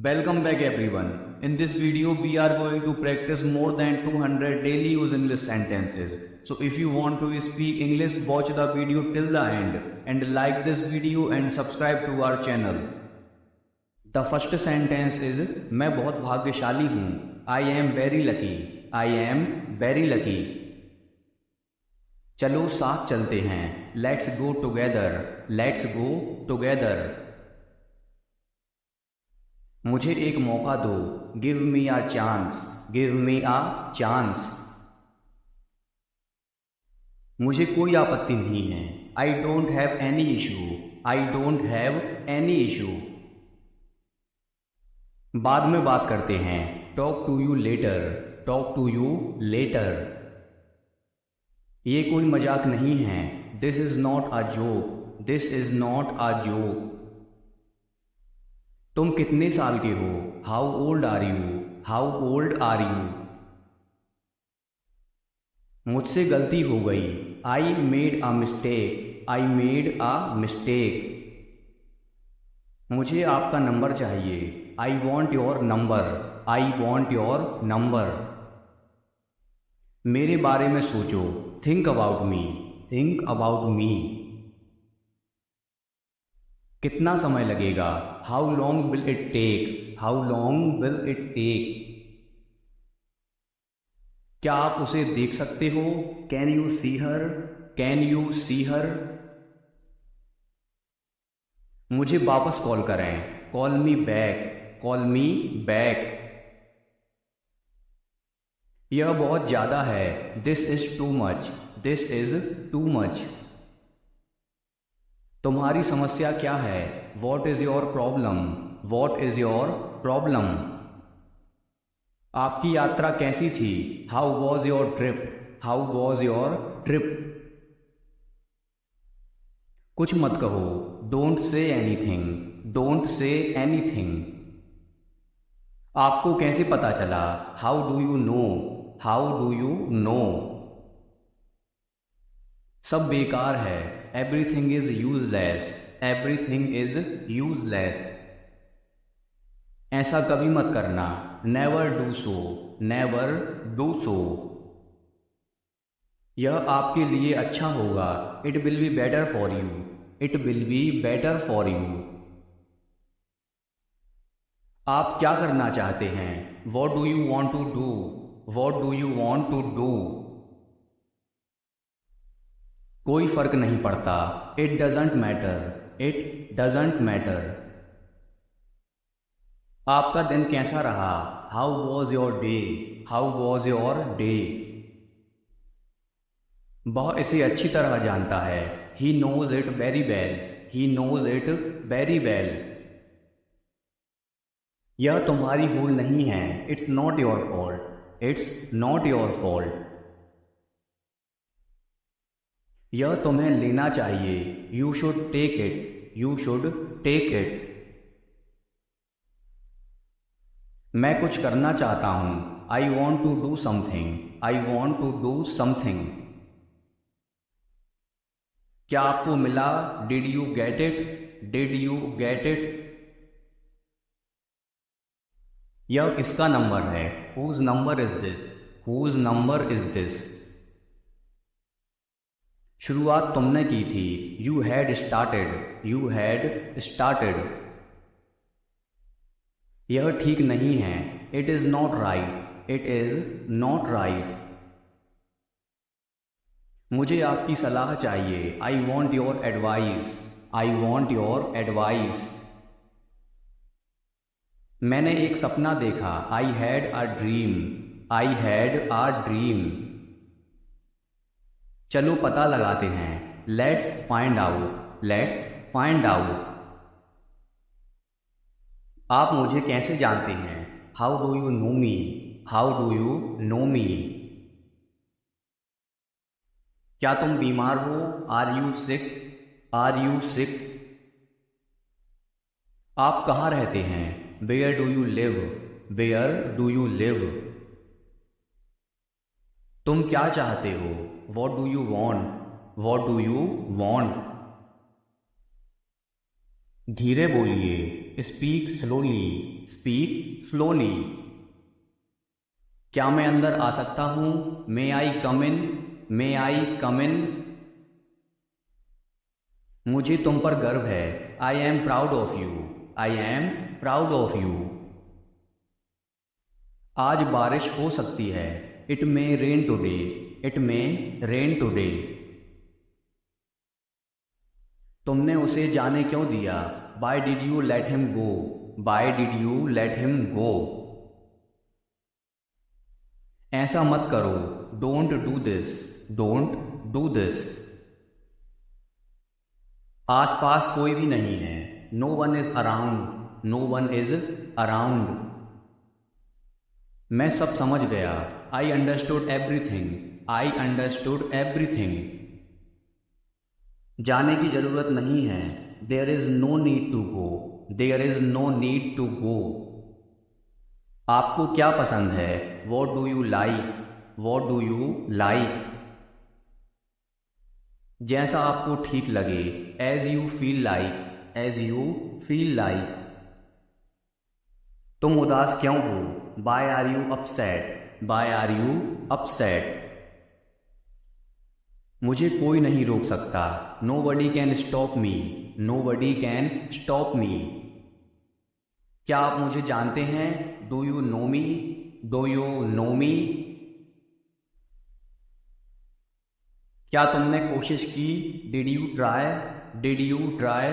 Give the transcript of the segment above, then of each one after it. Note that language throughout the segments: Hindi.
Welcome back everyone. In this video we are going to practice more than 200 daily use English sentences. So if you want to speak English, watch the video till the end and like this video and subscribe to our channel. The first sentence is मैं बहुत भाग्यशाली हूँ. I am very lucky. I am very lucky. चलो साथ चलते हैं. Let's go together. Let's go together. मुझे एक मौका दो. Give me a chance. Give me a chance. मुझे कोई आपत्ति नहीं है. I don't have any issue. I don't have any issue. बाद में बात करते हैं. Talk to you later. Talk to you later. ये कोई मजाक नहीं है. This is not a joke. This is not a joke. तुम कितने साल के हो. How old are you. How old are you. मुझसे गलती हो गई. I made a mistake. I made a mistake. मुझे आपका नंबर चाहिए. I want your number. I want your number. मेरे बारे में सोचो. Think about me. Think about me. कितना समय लगेगा. How long will it take. How long will it take. क्या आप उसे देख सकते हो. Can you see her. Can you see her. मुझे वापस कॉल करें. Call me back. Call me back. यह बहुत ज्यादा है. This is too much. This is too much. तुम्हारी समस्या क्या है. What is your problem. What is your problem. आपकी यात्रा कैसी थी. How was your trip. How was your trip. कुछ मत कहो. Don't say anything. Don't say anything. आपको कैसे पता चला. How do you know. How do you know. सब बेकार है. Everything is useless. Everything is useless. ऐसा कभी मत करना. Never do so. Never do so. यह आपके लिए अच्छा होगा. It will be better for you. It will be better for you. आप क्या करना चाहते हैं. What do you want to do. What do you want to do. कोई फर्क नहीं पड़ता. It doesn't matter. It doesn't matter. आपका दिन कैसा रहा. How was your day. How was your day. वह इसे अच्छी तरह जानता है. He knows it very well. He knows it very well. यह तुम्हारी भूल नहीं है. It's not your fault. It's not your fault. यह तुम्हें लेना चाहिए. You should take it. You should take it. मैं कुछ करना चाहता हूं. I want to do something. I want to do something. क्या आपको मिला. Did you get it. Did you get it. यह किसका नंबर है. Whose number is this. Whose number is this. शुरुआत तुमने की थी. You had started. You had started. यह ठीक नहीं है. It is not right. It is not right. मुझे आपकी सलाह चाहिए. I want your advice. I want your advice. मैंने एक सपना देखा. I had a dream. I had a dream. चलो पता लगाते हैं. Let's find out. Let's find out. आप मुझे कैसे जानते हैं. How do you know me. How do you know me. क्या तुम बीमार हो. Are you sick. Are you sick. आप कहाँ रहते हैं. Where do you live. Where do you live. तुम क्या चाहते हो. What do you want. What do you want. धीरे बोलिए. Speak slowly, speak slowly. क्या मैं अंदर आ सकता हूं? मे आई कम इन, मे आई कम इन। मुझे तुम पर गर्व है, I am proud of you, I am proud of you. आज बारिश हो सकती है, it may rain today, it may rain today. तुमने उसे जाने क्यों दिया? Why did you let him go, why did you let him go. ऐसा मत करो, don't do this, don't do this. आसपास कोई भी नहीं है, no one is around, no one is around. मैं सब समझ गया, आई understood everything, I understood everything. जाने की जरूरत नहीं है, there is no need to go, there is no need to go. आपको क्या पसंद है? What do you like, what do you like. जैसा आपको ठीक लगे, as you feel like, as you feel like. तुम उदास क्यों हो? Why are you upset, why are you upset. मुझे कोई नहीं रोक सकता, nobody can stop me, no buddy can stop me. क्या आप मुझे जानते हैं? Do you know me, do you know me. क्या तुमने कोशिश की? Did you try, did you try.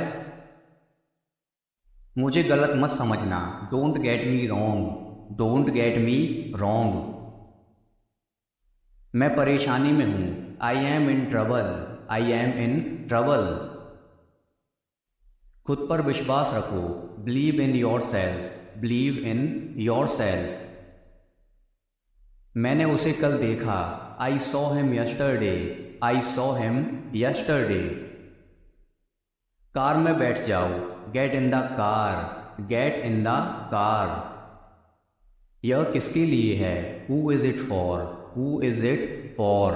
मुझे गलत मत समझना, don't get me wrong, don't get me wrong. मैं परेशानी में हूं, I am in trouble, I am in trouble. खुद पर विश्वास रखो, believe in yourself, believe in yourself. मैंने उसे कल देखा, I saw him yesterday, I saw him yesterday. Car में बैठ जाओ, get in the car, get in the car. यह किसके लिए है? Who is it for, who is it for.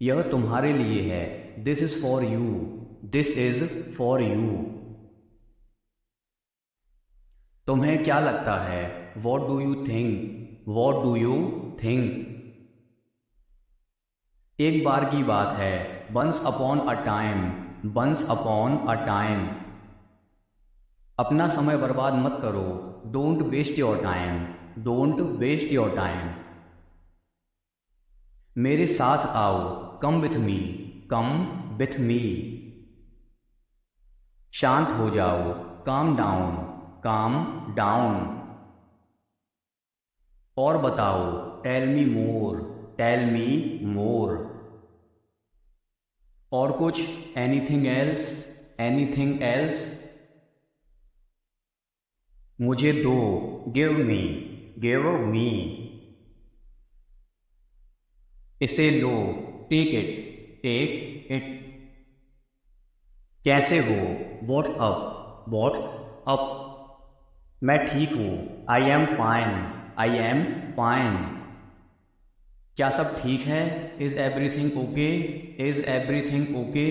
यह तुम्हारे लिए है, this is for you, this is for you. तुम्हें क्या लगता है? What do you think, what do you think. एक बार की बात है, once upon a time, once upon a time. अपना समय बर्बाद मत करो, don't waste your time, don't waste your time. मेरे साथ आओ, come with me, come with me. शांत हो जाओ, काम डाउन, काम डाउन। और बताओ, टेल मी मोर, टेल मी मोर। और कुछ? Anything else, anything else. मुझे दो, गिव मी, गिव मी। इसे लो, टेक इट, टेक इट। कैसे हो? What's up, what's up. मैं ठीक हूँ, I am fine, I am fine. क्या सब ठीक है? Is everything okay, is everything okay.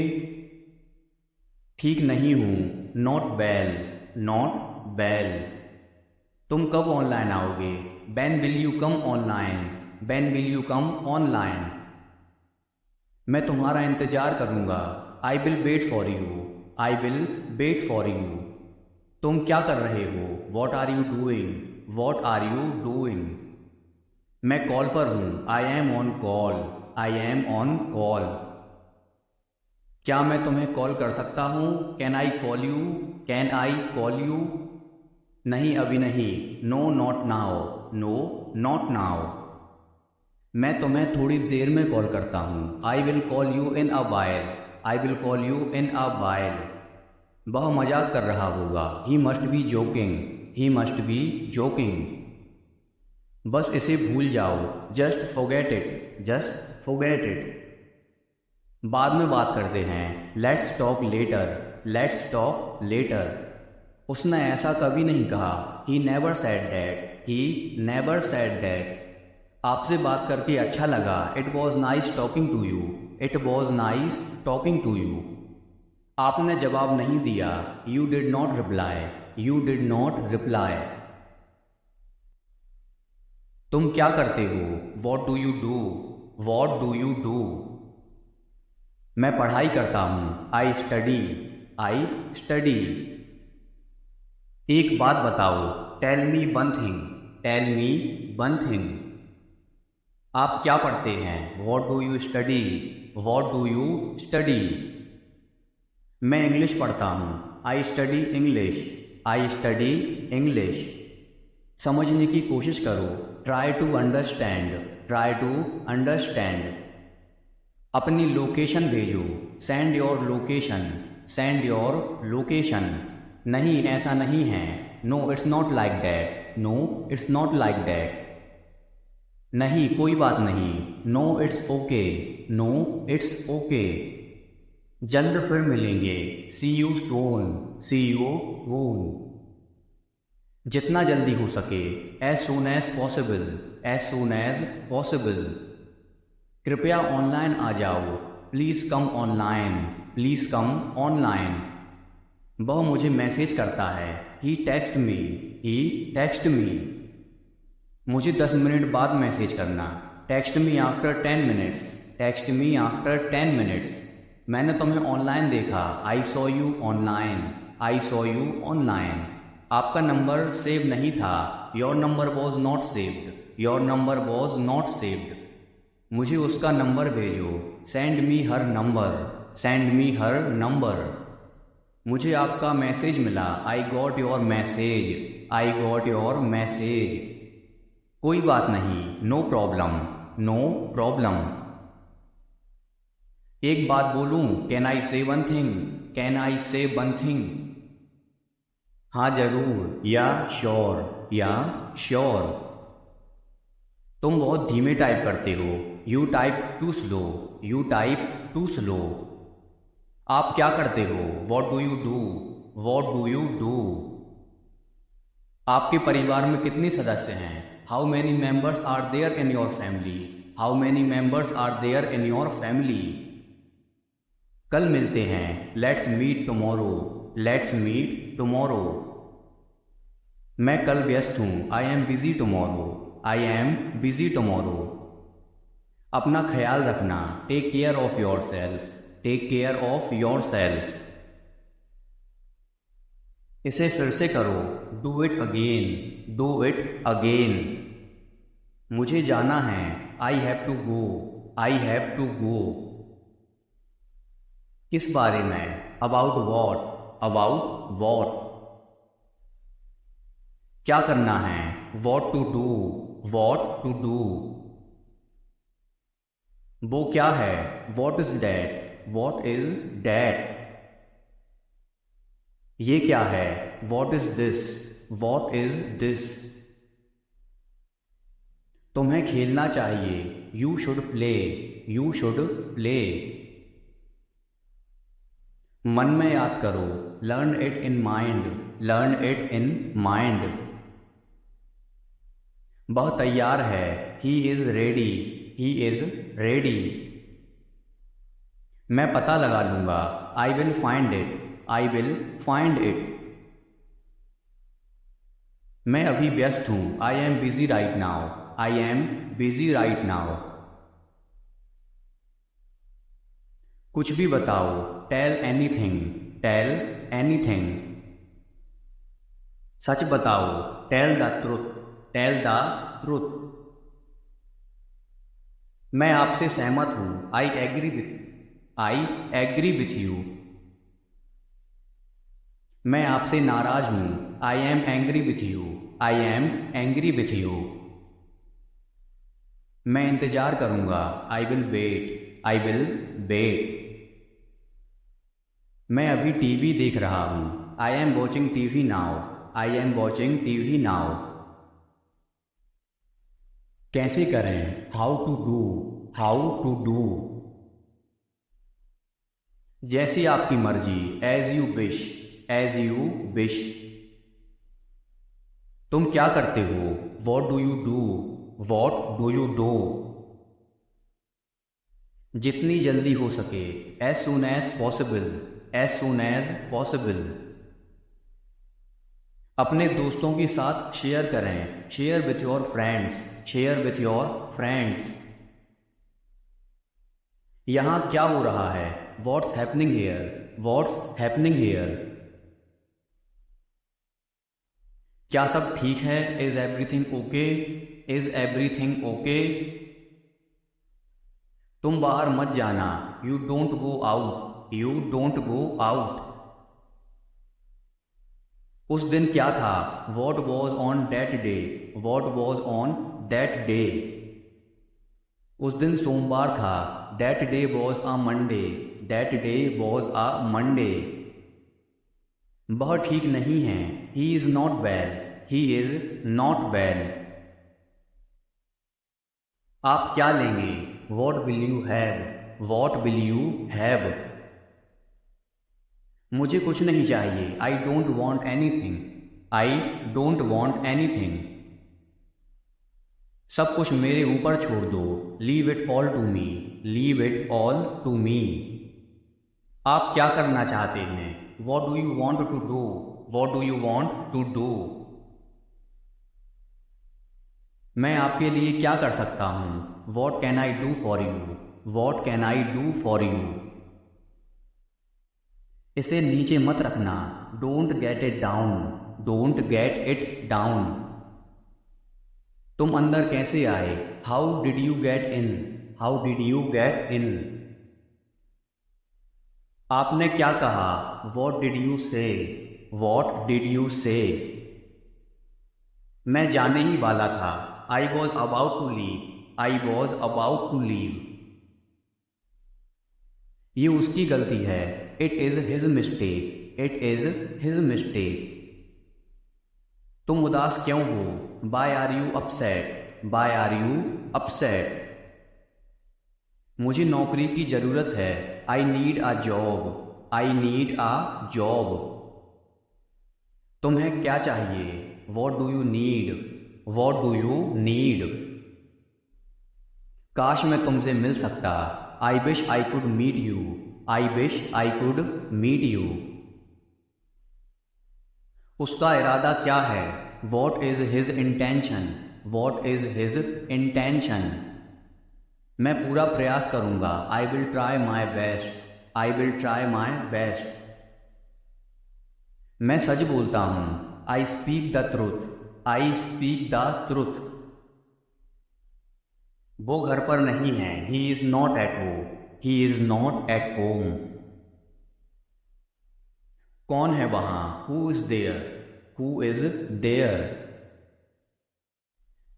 ठीक नहीं हूँ, नॉट वेल, नॉट वेल। तुम कब ऑनलाइन आओगे? When will you come online, when will you come online. मैं तुम्हारा इंतजार करूंगा, I will wait for you, I will wait for you. तुम क्या कर रहे हो? What are you doing, what are you doing. मैं कॉल पर हूं, I am on call, I am on call. क्या मैं तुम्हें कॉल कर सकता हूं? Can I call you, can I call you. नहीं, अभी नहीं, no not now, no not now. मैं तुम्हें थोड़ी देर में कॉल करता हूं, I will call you in a while, I will call you in a while. वह मजाक कर रहा होगा, he must be joking, he must be joking. बस इसे भूल जाओ, just forget it, just forget it. बाद में बात करते हैं, let's talk later, let's talk later. उसने ऐसा कभी नहीं कहा, he never said that, he never said that. आपसे बात करके अच्छा लगा, it was nice talking to you, it was nice talking to you. आपने जवाब नहीं दिया, you did not reply, you did not reply. तुम क्या करते हो, what do you do, what do you do. मैं पढ़ाई करता हूँ, आई स्टडी, आई स्टडी। एक बात बताओ, tell me one thing, tell me one thing. आप क्या पढ़ते हैं, what do you study, what do you study. मैं इंग्लिश पढ़ता हूँ, I study English, I study English. समझने की कोशिश करो, try to understand, try to understand. अपनी लोकेशन भेजो, send your location, send your location. नहीं ऐसा नहीं है, no it's not like that, no it's not like that. नहीं कोई बात नहीं, no it's okay, no it's okay. जल्द फिर मिलेंगे, सी you soon, C you soon. जितना जल्दी हो सके, as soon as possible, as soon as possible. कृपया ऑनलाइन आ जाओ, please come online, please come online. वह मुझे मैसेज करता है, ही टेक्स्ट मी, ही टेक्स्ट मी। मुझे 10 मिनट बाद मैसेज करना, text me after 10 minutes, text me after 10 minutes. मैंने तुम्हें ऑनलाइन देखा, I saw you online, I saw you online. आपका नंबर सेव नहीं था, your number was not saved, your number was not saved. मुझे उसका नंबर भेजो, सेंड मी हर नंबर, सेंड मी हर नंबर। मुझे आपका मैसेज मिला, I got your message, I got your message. कोई बात नहीं, नो प्रॉब्लम, नो प्रॉब्लम। एक बात बोलूं, कैन आई से वन थिंग, कैन आई से वन थिंग। हाँ जरूर, या श्योर, या श्योर। तुम बहुत धीमे टाइप करते हो, you type too slow, you type too slow. आप क्या करते हो, what do you do, what do you do. आपके परिवार में कितने सदस्य हैं, how many members are there in your family, how many members are there in your family. कल मिलते हैं, let's meet tomorrow, let's meet tomorrow. मैं कल व्यस्त हूँ, I am busy tomorrow, I am busy tomorrow. अपना ख्याल रखना, take care of yourself, take care of yourself. इसे फिर से करो, do it again, do it again. मुझे जाना है, I have to go, I have to go. किस बारे में, अबाउट वॉट, अबाउट वॉट। क्या करना है, what to do, what to do. वो क्या है, what is that, what is that. ये क्या है, what is this, what is this. तुम्हें खेलना चाहिए, you should play, you should play. मन में याद करो, learn it in mind, learn it in mind. वह तैयार है, he is ready, he is ready. मैं पता लगा लूंगा, I will find it, I will find it. मैं अभी व्यस्त हूं, I am busy right now, I am busy right now. कुछ भी बताओ, टेल एनीथिंग, टेल एनीथिंग। सच बताओ, tell the truth, tell the truth. मैं आपसे सहमत हूं, I agree with, I agree with you. मैं आपसे नाराज हूं, I am angry with you, I am angry with you. मैं इंतजार करूंगा, I will wait, I will wait. मैं अभी टीवी देख रहा हूं, I am watching TV now, I am watching TV now. कैसे करें, how to do, how to do. जैसी आपकी मर्जी, as you wish, as you wish. तुम क्या करते हो, what do you do, what do you do. जितनी जल्दी हो सके, as soon as possible, as soon as possible. अपने दोस्तों के साथ शेयर करें, share with your friends, share with your friends. यहाँ क्या हो रहा है? What's happening here? What's happening here? क्या सब ठीक है? Is everything okay? Is everything okay? तुम बाहर मत जाना. You don't go out. You don't go out. उस दिन क्या था? What was on that day? What was on that day? उस दिन सोमवार था. That day was a Monday. That day was a Monday. वह ठीक नहीं है. He is not well. He is not well. आप क्या लेंगे? What will you have? What will you have? मुझे कुछ नहीं चाहिए. I don't want anything. I don't want anything. सब कुछ मेरे ऊपर छोड़ दो. Leave it all to me. Leave it all to me. आप क्या करना चाहते हैं? What do you want to do? What do you want to do? मैं आपके लिए क्या कर सकता हूँ? What can I do for you? What can I do for you? इसे नीचे मत रखना. Don't get it down. Don't get it down. तुम अंदर कैसे आए? How did you get in? How did you get in? आपने क्या कहा? What did you say? What did you say? मैं जाने ही वाला था. I was about to leave. I was about to leave. ये उसकी गलती है. It is his mistake. It is his mistake. तुम उदास क्यों हो? Why are you upset? Why are you upset? मुझे नौकरी की ज़रूरत है. I need a job. I need a job. तुम्हें क्या चाहिए? What do you need? What do you need? काश मैं तुमसे मिल सकता. I wish I could meet you. I wish I could meet you. उसका इरादा क्या है? What is his intention? What is his intention? मैं पूरा प्रयास करूंगा. I will try my best. I will try my best. मैं सच बोलता हूं. I speak the truth. I speak the truth. वो घर पर नहीं है. He is not at home. He is not at home. कौन है वहां? Who is there? Who is there?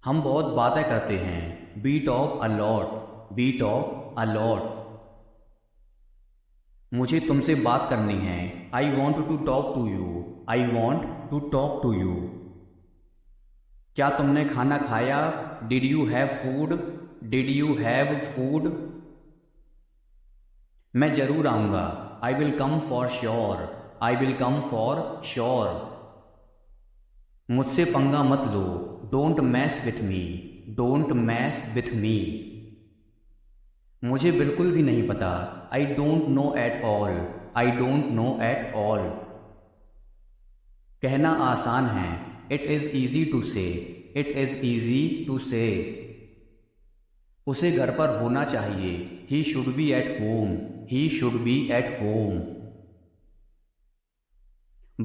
हम बहुत बातें करते हैं. We talk a lot. We talk a lot. मुझे तुमसे बात करनी है. I want to talk to you. I want to talk to you. क्या तुमने खाना खाया? Did you have food? Did you have food? मैं जरूर आऊंगा. I will come for sure. I will come for sure. मुझसे पंगा मत लो. Don't mess with me. Don't mess with me. मुझे बिल्कुल भी नहीं पता. I don't know at all. I don't know at all. कहना आसान है. It is easy to say. It is easy to say. उसे घर पर होना चाहिए. He should be at home. He should be at home.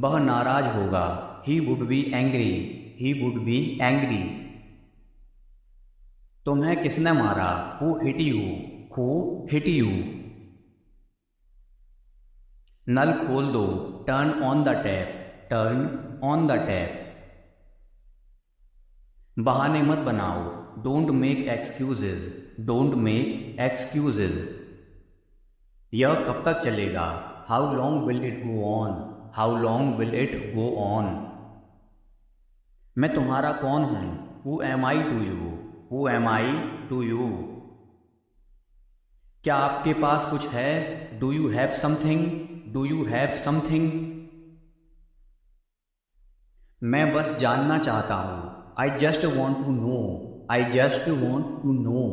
वह नाराज होगा. He would be angry. He would be angry. तुम्हें किसने मारा? Who hit you? Who hit you? नल खोल दो. Turn on the tap. Turn on the tap. बहाने मत बनाओ. Don't make excuses. Don't make excuses. यह कब तक चलेगा? How long will it go on? How long will it go on? मैं तुम्हारा कौन हूं? Who am I to you? Who am I to you? क्या आपके पास कुछ है? Do you have something? Do you have something? मैं बस जानना चाहता हूं. I just want to know. I just want to know.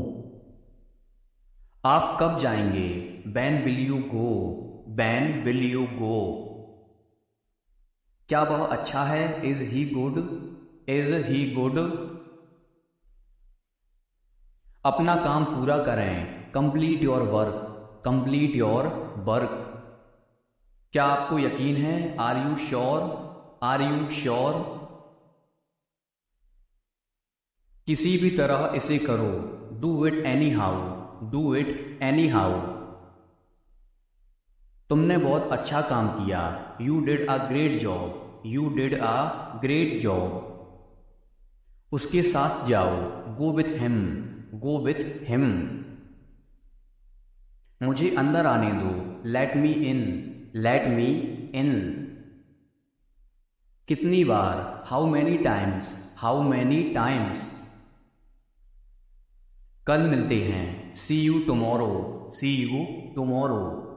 आप कब जाएंगे? When will you go? When will you go? क्या वह अच्छा है? Is he good? Is he good? अपना काम पूरा करें। Complete your work. Complete your work. क्या आपको यकीन है? Are you sure? Are you sure? किसी भी तरह इसे करो। Do it anyhow. Do it anyhow. तुमने बहुत अच्छा काम किया। You did a great job. You did a great job. उसके साथ जाओ। Go with him. Go with him. मुझे अंदर आने दो। Let me in. Let me in. कितनी बार? How many times? How many times? कल मिलते हैं। See you tomorrow. See you tomorrow.